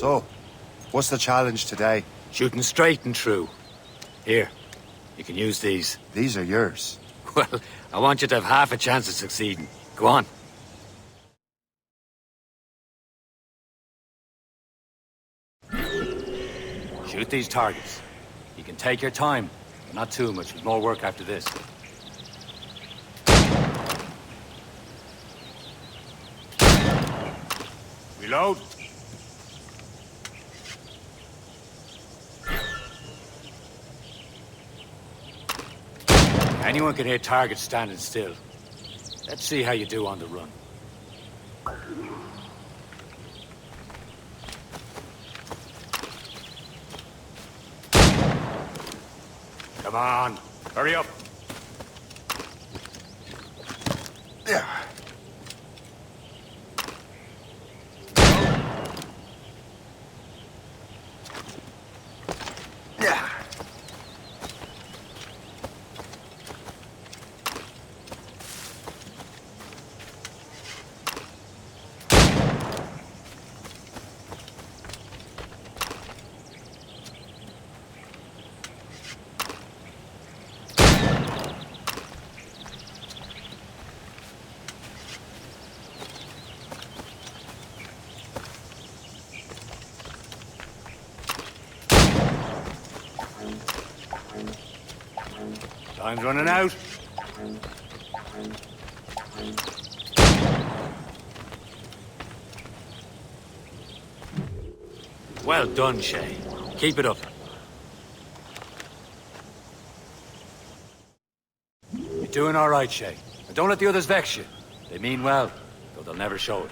So, what's the challenge today? Shooting straight and true. Here, you can use these. These are yours. Well, I want you to have half a chance of succeeding. Go on. Shoot these targets. You can take your time, but not too much. There's more work after this. Reload. Anyone can hit targets standing still. Let's see how you do on the run. Come on, hurry up. Yeah. Yeah. Time's running out. Well done, Shay. Keep it up. You're doing all right, Shay. And don't let the others vex you. They mean well, though they'll never show it.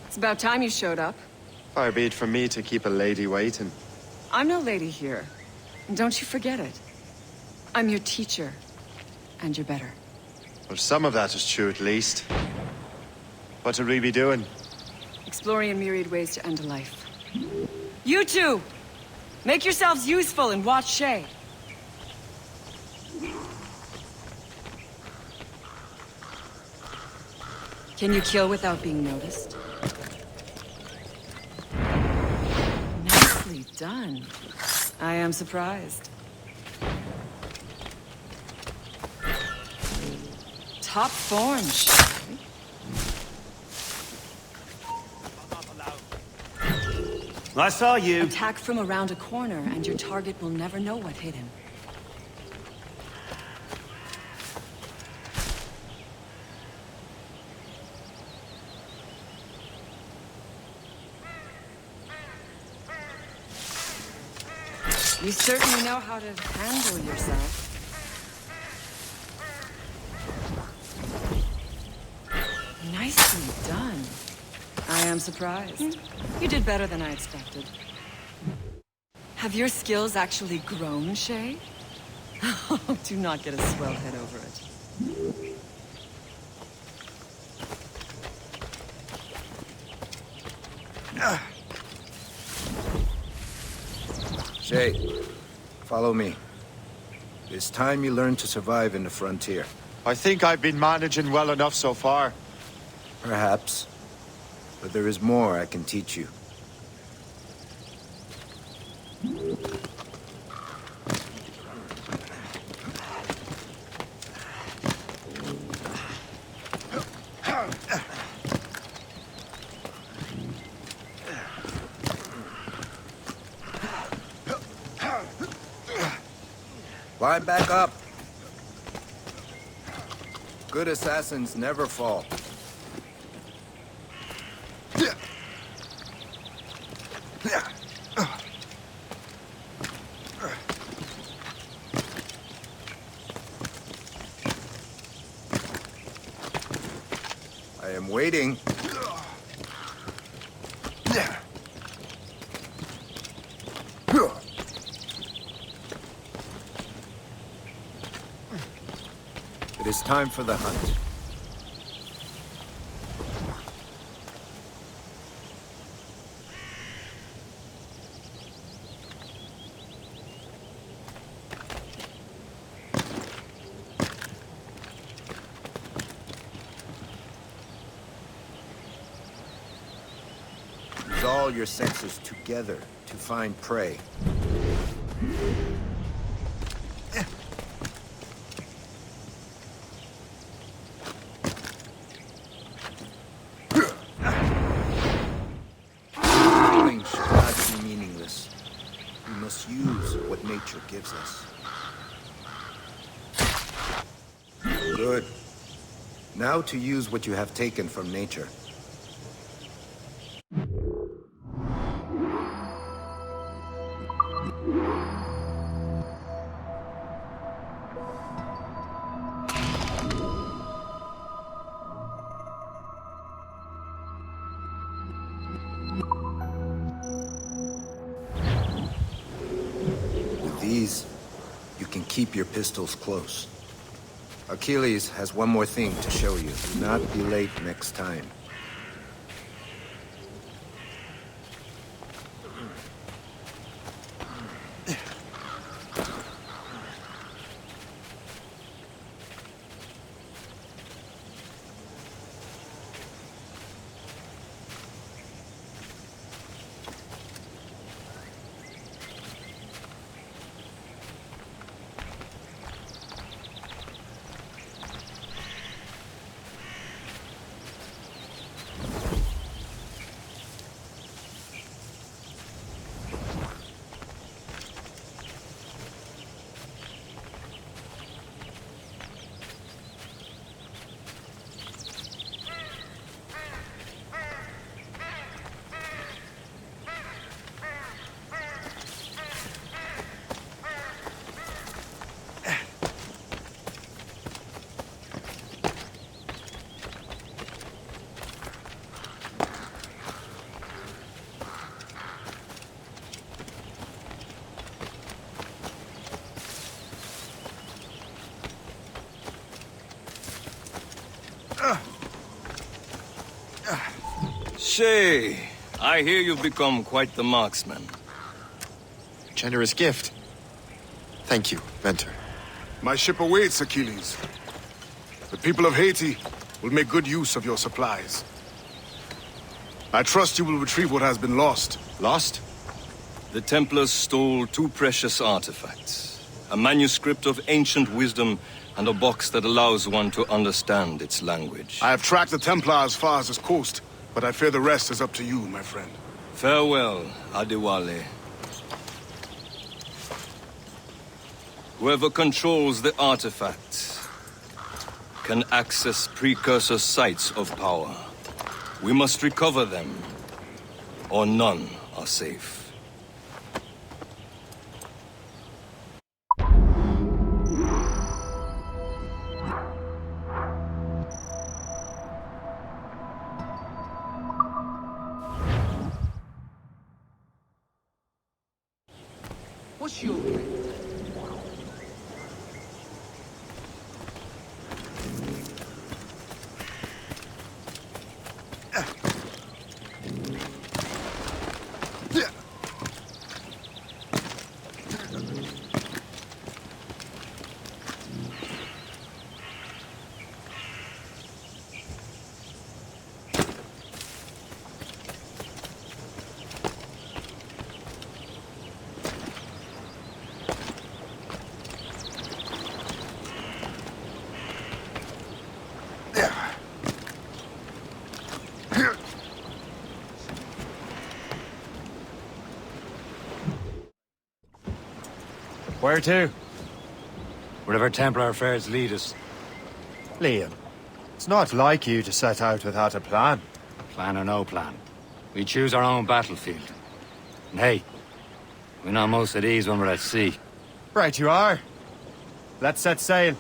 It's about time you showed up. Far be it from me to keep a lady waiting. I'm no lady here. And don't you forget it. I'm your teacher. And you're better. Well, some of that is true at least. What would we be doing? Exploring a myriad ways to end a life. You two! Make yourselves useful and watch Shay. Can you kill without being noticed? Nicely done. I am surprised. Top form, Shay. I saw you. Attack from around a corner, and your target will never know what hit him. You certainly know how to handle yourself. Nicely done. I am surprised. You did better than I expected. Have your skills actually grown, Shay? Oh, do not get a swell head over it. Shay, follow me. It's time you learn to survive in the frontier. I think I've been managing well enough so far. Perhaps. But there is more I can teach you. Climb back up. Good assassins never fall. I am waiting. It is time for the hunt. use all your senses together to find prey. Killing should not be meaningless. We must use what nature gives us. Good. Now to use what you have taken from nature. With these, you can keep your pistols close. Achilles has one more thing to show you. Do not be late next time. Shay, I hear you've become quite the marksman. Generous gift. Thank you, Mentor. My ship awaits, Achilles. The people of Haiti will make good use of your supplies. I trust you will retrieve what has been lost. Lost? The Templars stole two precious artifacts. A manuscript of ancient wisdom and a box that allows one to understand its language. I have tracked the Templar as far as this coast, but I fear the rest is up to you, my friend. Farewell, Adewale. Whoever controls the artifacts can access precursor sites of power. We must recover them, or none are safe. What's your name? Where to? Wherever Templar affairs lead us. Liam, it's not like you to set out without a plan. Plan or no plan. We choose our own battlefield. And hey, we're not most at ease when we're at sea. Right you are. Let's set sail.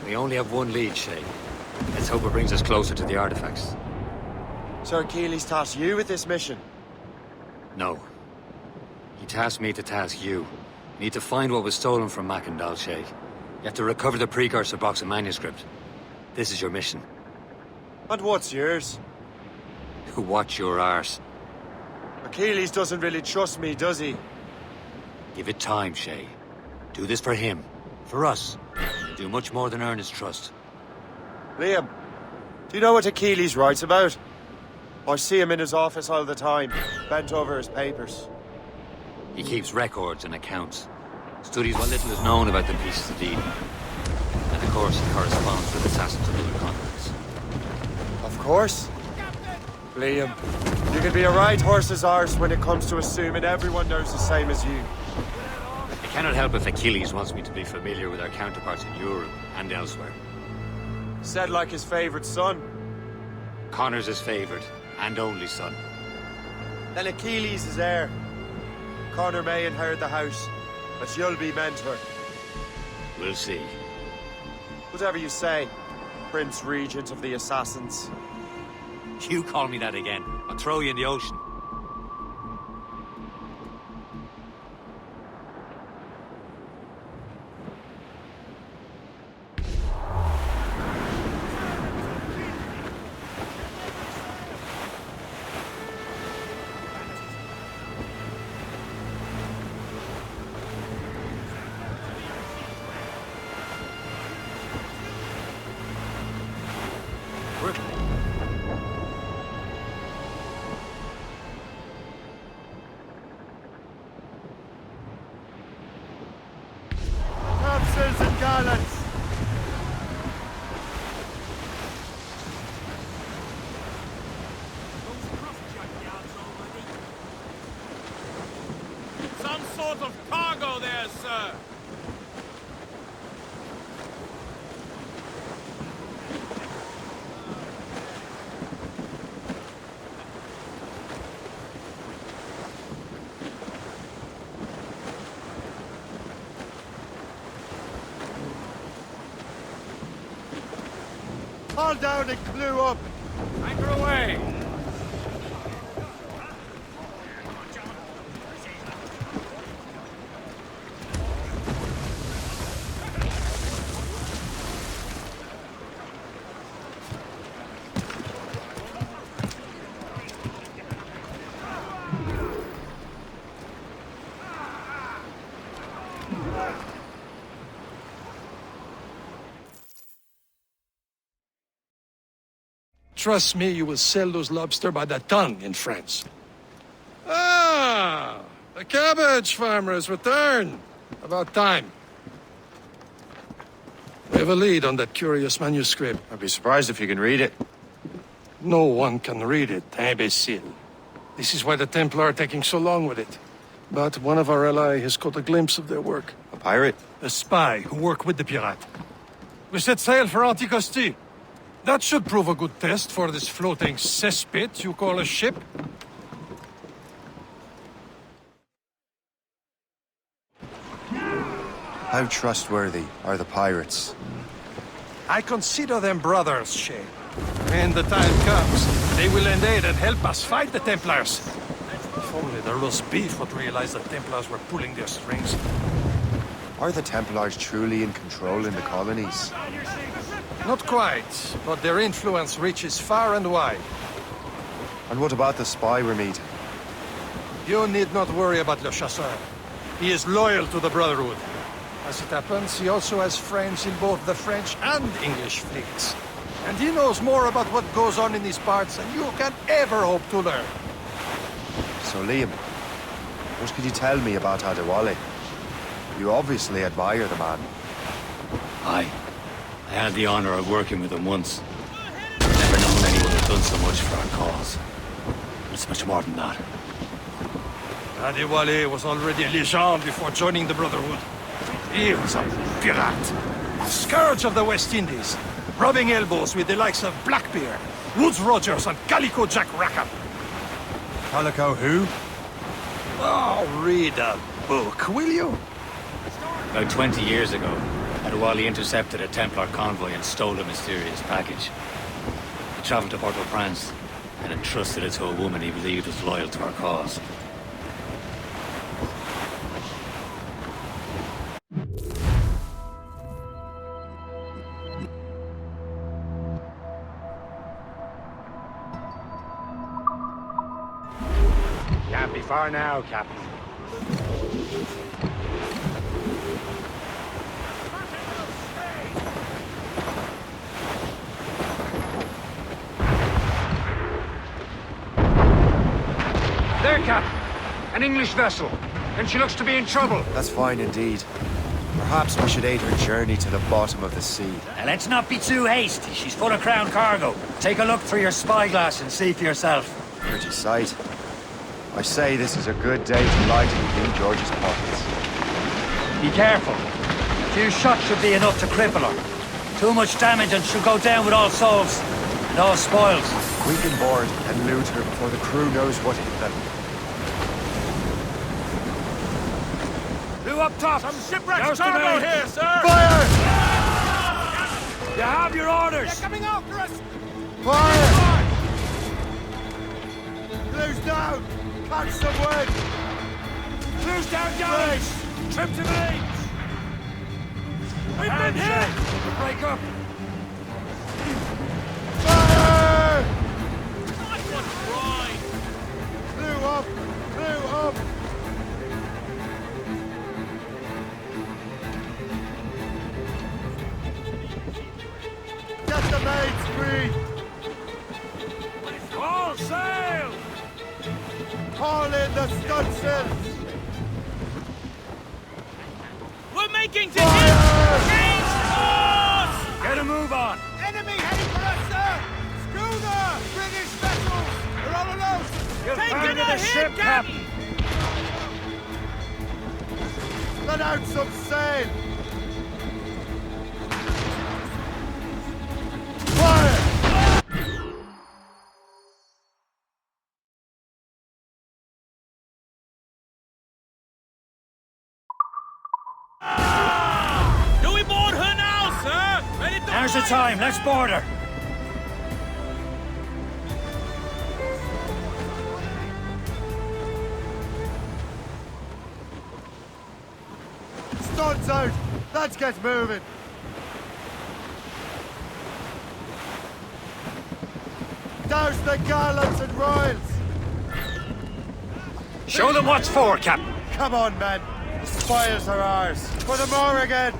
We only have one lead, Shay. Let's hope it brings us closer to the artifacts. So Achilles tasked you with this mission? No. He tasked me to task you. You need to find what was stolen from Mac and Dalshay. You have to recover the precursor box of manuscript. This is your mission. And what's yours? Watch your arse. Achilles doesn't really trust me, does he? Give it time, Shay. Do this for him. For us. You'll do much more than earn his trust. Liam, do you know what Achilles writes about? I see him in his office all the time, bent over his papers. He keeps records and accounts. Studies what little is known about the pieces of deed. And of course, he corresponds with assassins of other continents. Of course. Liam, you can be a right horse's arse when it comes to assuming everyone knows the same as you. I cannot help if Achilles wants me to be familiar with our counterparts in Europe and elsewhere. Said like his favorite son. Connor's his favorite and only son. Then Achilles is heir. Connor may inherit the house, but you'll be mentor. We'll see. Whatever you say, Prince Regent of the Assassins. You call me that again, I'll throw you in the ocean. Capsules and gallants! Some sort of cargo there, sir. Haul down and clue up! Anchor away. Trust me, you will sell those lobster by the ton in France. Ah, the cabbage farmer has returned. About time. We have a lead on that curious manuscript. I'd be surprised if you can read it. No one can read it, imbecile. This is why the Templar are taking so long with it. But one of our allies has caught a glimpse of their work. A pirate? A spy who worked with the pirate. We set sail for Anticosti. That should prove a good test for this floating cesspit you call a ship. How trustworthy are the pirates? I consider them brothers, Shay. When the time comes, they will lend aid and help us fight the Templars. If only the roast beef would realize the Templars were pulling their strings. Are the Templars truly in control in the colonies? Not quite, but their influence reaches far and wide. And what about the spy we're meeting? You need not worry about Le Chasseur. He is loyal to the Brotherhood. As it happens, he also has friends in both the French and English fleets. And he knows more about what goes on in these parts than you can ever hope to learn. So Liam, what could you tell me about Adewale? You obviously admire the man. I had the honor of working with him once. Never known anyone who'd done so much for our cause. It's much more than that. Adewale was already a legend before joining the Brotherhood. He was a pirate. A scourge of the West Indies. Rubbing elbows with the likes of Blackbeard, Woodes Rogers, and Calico Jack Rackham. Calico who? Oh, read a book, will you? About 20 years ago, Adewale intercepted a Templar convoy and stole a mysterious package. He traveled to Port-au-Prince and entrusted it to a woman he believed was loyal to our cause. far now, Captain? There, Captain. An English vessel. And she looks to be in trouble. That's fine indeed. Perhaps we should aid her journey to the bottom of the sea. Now, let's not be too hasty. She's full of crown cargo. Take a look through your spyglass and see for yourself. Pretty sight. I say this is a good day to lighten King George's pockets. Be careful. A few shots should be enough to cripple her. Too much damage and she'll go down with all souls. And all spoils. We can board and loot her before the crew knows what hit them. Who up top? Some shipwrecked cargo here, sir! Fire! You have your orders! They're coming after us! Fire! Blue's down! Catch some wind! Blue's down, guys! Trim to the leads! We've been hit! Break up! Fire! Nice one, Brian! Blue up! Blue up! Get the mains free! All sail! Haul in the stunsails! We're making to Fire! Change course! Get a move on! Enemy heading for us, sir! Schooner! British vessels! They're all alone! You've Taking founded a a ship, hit, Captain! Let out some sail! Fire! Do we board her now, sir? Ready to Now's the time. Let's board her. Stuns out! Let's get moving! Douse the gallants and royals! Show them what's for, Captain! Come on, men! The spoils are ours! For the more again!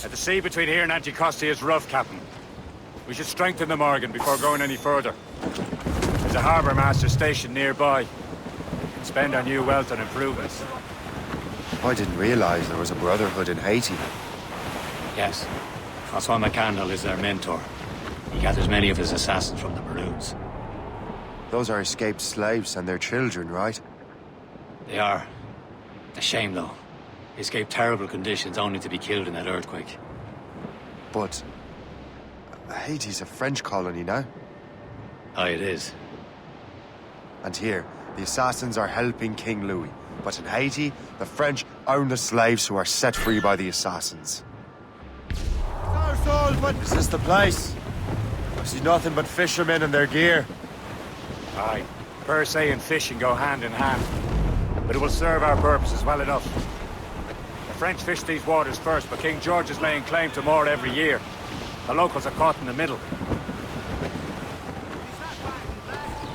The sea between here and Anticosti is rough, Captain. We should strengthen the Morgan before going any further. There's a harbour master stationed nearby. We can spend our new wealth on improvements. I didn't realize there was a brotherhood in Haiti. Yes. Francois McCandle is their mentor. He gathers many of his assassins from the Maroons. Those are escaped slaves and their children, right? They are. A shame, though. They escaped terrible conditions only to be killed in that earthquake. But Haiti's a French colony now. Aye, it is. And here, the assassins are helping King Louis. But in Haiti, the French own the slaves who are set free by the assassins. Is this the place? I see nothing but fishermen and their gear. Aye, per se and fishing go hand in hand. But it will serve our purposes well enough. The French fish these waters first, but King George is laying claim to more every year. The locals are caught in the middle.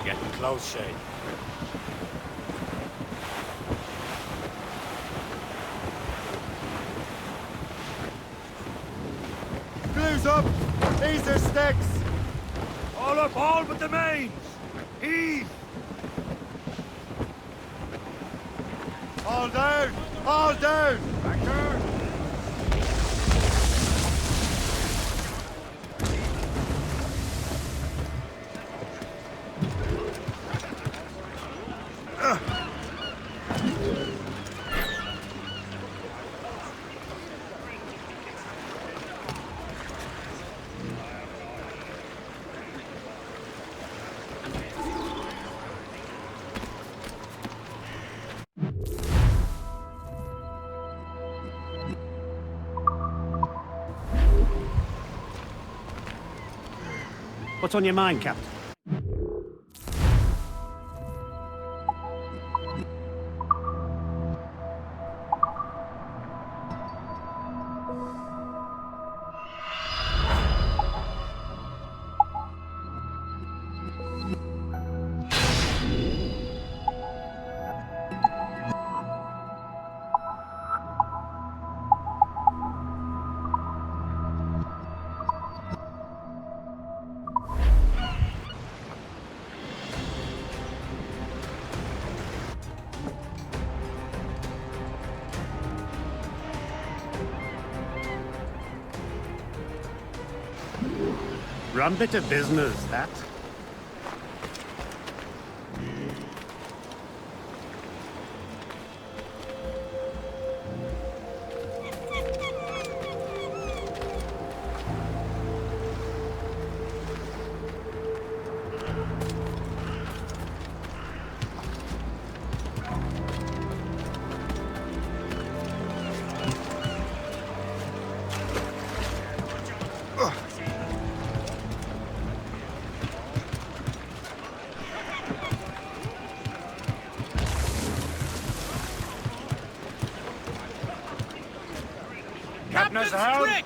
Getting close, Shay. Glue's up! These are sticks! All up, all but the mains! Heave! All down! All down! Backer! What's on your mind, Captain? Rum bit of business, that.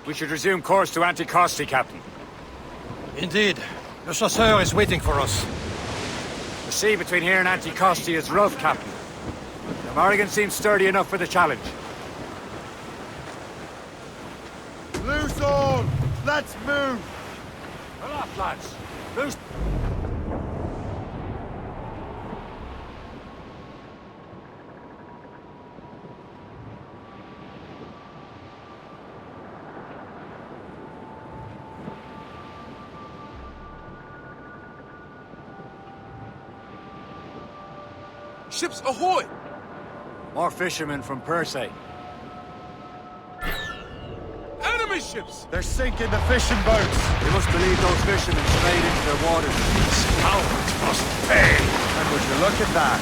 We should resume course to Anticosti, Captain. Indeed. Le Chasseur is waiting for us. The sea between here and Anticosti is rough, Captain. The Morrigan seems sturdy enough for the challenge. Loose all! Let's move! Pull up, lads. Loose. Ships ahoy! More fishermen from Persay. Enemy ships! They're sinking the fishing boats. We must believe those fishermen strayed into their waters. Cowards must pay! And would you look at that?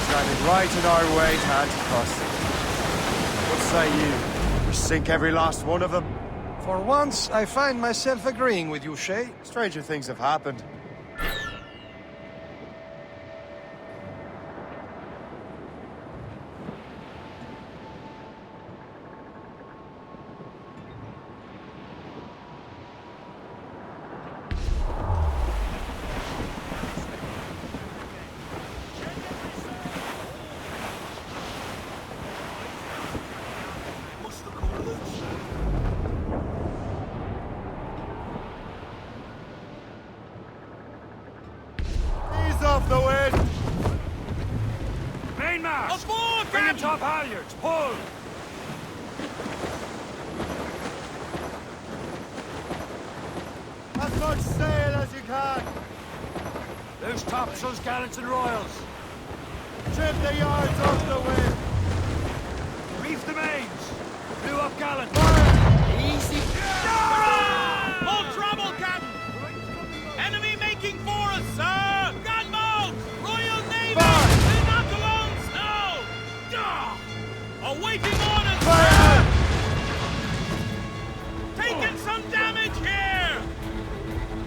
Standing right in our way to Anticosti. What say you? We sink every last one of them? For once, I find myself agreeing with you, Shay. Stranger things have happened. Off the wind! Mainmast! Aboard, Bring in Captain! top halyards! Pull! As much sail as you can! Loose topsails, gallants and royals! Trim the yards off the wind! Reef the mains! Blew up gallant! Easy! Full trouble, Captain! Enemy making for us, sir! Gunboat! Royal Navy! Do not alone snow! Awaiting orders, Fire! Taking some damage here!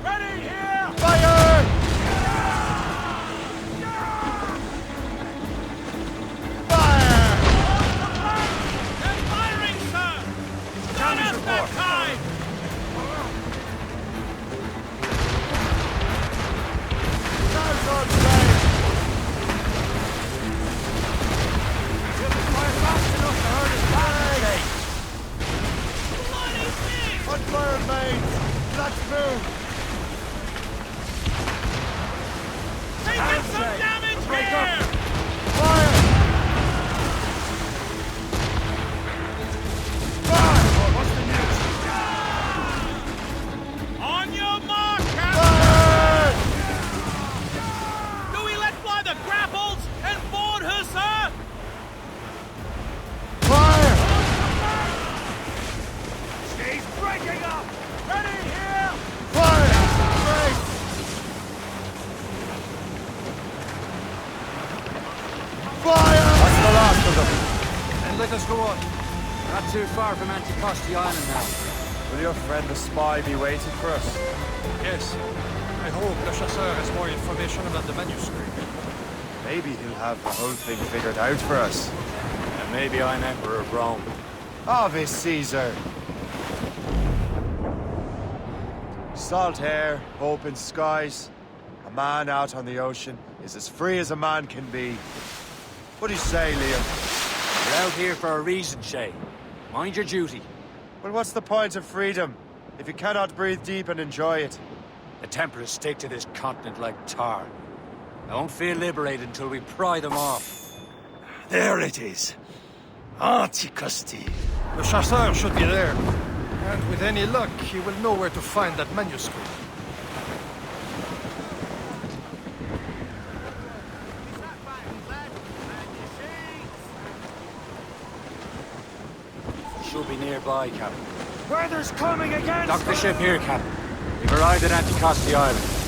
Ready here! Fire! They're firing turn, mates! Let's move! Taking some damage here! Fire! Fire! What's the news? On your mark, Captain! Fire! Do we let fly the grapples and board her, sir? Fire! She's breaking up! Ready here! Fire! Great! Fire! That's the last of them. And let us go on. Not too far from Anticosti Island now. Will your friend the spy be waiting for us? Yes. I hope Le Chasseur has more information about the manuscript. Maybe he'll have the whole thing figured out for us. And maybe I'm Emperor of Rome. Ave Caesar! Salt air, open skies. A man out on the ocean is as free as a man can be. What do you say, Liam? We're out here for a reason, Shay. Mind your duty. Well, what's the point of freedom if you cannot breathe deep and enjoy it? The Templars stick to this continent like tar. I won't feel liberated until we pry them off. There it is. Anticosti. Le Chasseur should be there. And with any luck, he will know where to find that manuscript. She'll be nearby, Captain. Weather's coming again! Dock the ship here, Captain. We've arrived at Anticosti Island.